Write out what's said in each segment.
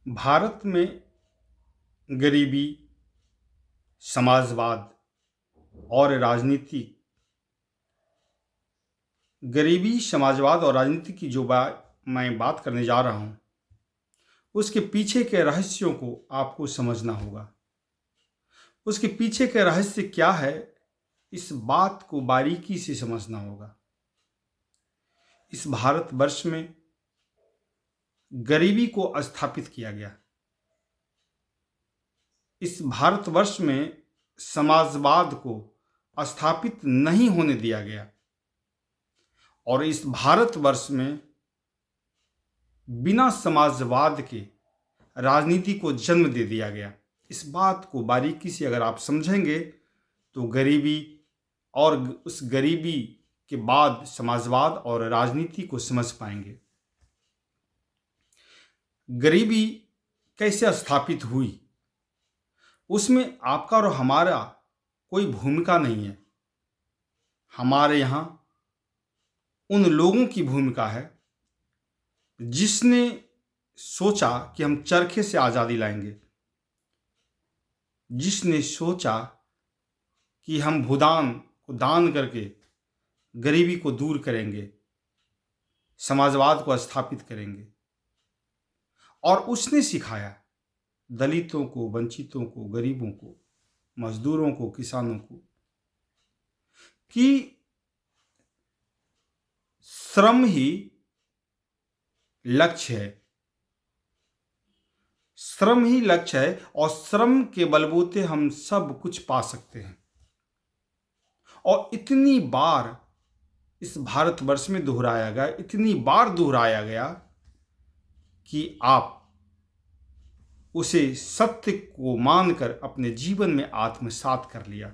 भारत में गरीबी, समाजवाद और राजनीति गरीबी, समाजवाद और राजनीति की जो मैं बात करने जा रहा हूँ, उसके पीछे के रहस्यों को आपको समझना होगा। उसके पीछे के रहस्य क्या है, इस बात को बारीकी से समझना होगा। इस भारतवर्ष में गरीबी को स्थापित किया गया। इस भारतवर्ष में समाजवाद को स्थापित नहीं होने दिया गया और इस भारतवर्ष में बिना समाजवाद के राजनीति को जन्म दे दिया गया। इस बात को बारीकी से अगर आप समझेंगे तो गरीबी और उस गरीबी के बाद समाजवाद और राजनीति को समझ पाएंगे। गरीबी कैसे स्थापित हुई, उसमें आपका और हमारा कोई भूमिका नहीं है। हमारे यहाँ उन लोगों की भूमिका है जिसने सोचा कि हम चरखे से आज़ादी लाएंगे, जिसने सोचा कि हम भूदान को दान करके गरीबी को दूर करेंगे, समाजवाद को स्थापित करेंगे। और उसने सिखाया दलितों को, वंचितों को, गरीबों को, मजदूरों को, किसानों को कि श्रम ही लक्ष्य है। श्रम ही लक्ष्य है और श्रम के बलबूते हम सब कुछ पा सकते हैं। और इतनी बार इस भारतवर्ष में दोहराया गया, इतनी बार दोहराया गया कि आप उसे सत्य को मानकर अपने जीवन में आत्मसात कर लिया।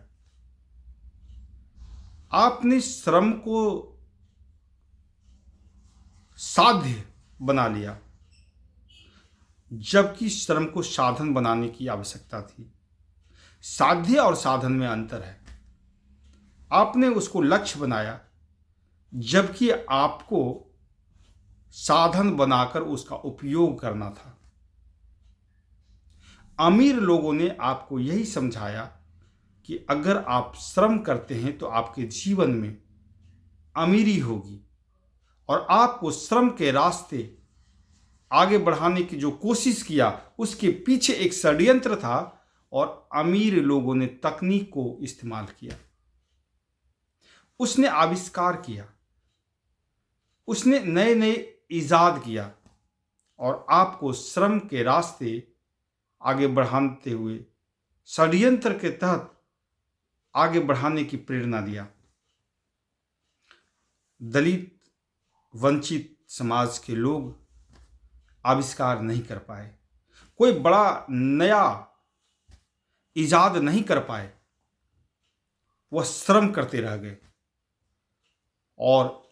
आपने श्रम को साध्य बना लिया, जबकि श्रम को साधन बनाने की आवश्यकता थी। साध्य और साधन में अंतर है। आपने उसको लक्ष्य बनाया, जबकि आपको साधन बनाकर उसका उपयोग करना था। अमीर लोगों ने आपको यही समझाया कि अगर आप श्रम करते हैं तो आपके जीवन में अमीरी होगी और आपको श्रम के रास्ते आगे बढ़ाने की जो कोशिश किया उसके पीछे एक षड्यंत्र था और अमीर लोगों ने तकनीक को इस्तेमाल किया। उसने आविष्कार किया, उसने नए नए इजाद किया और आपको श्रम के रास्ते आगे बढ़ाते हुए षड्यंत्र के तहत आगे बढ़ाने की प्रेरणा दिया। दलित, वंचित समाज के लोग आविष्कार नहीं कर पाए, कोई बड़ा नया इजाद नहीं कर पाए, वह श्रम करते रह गए और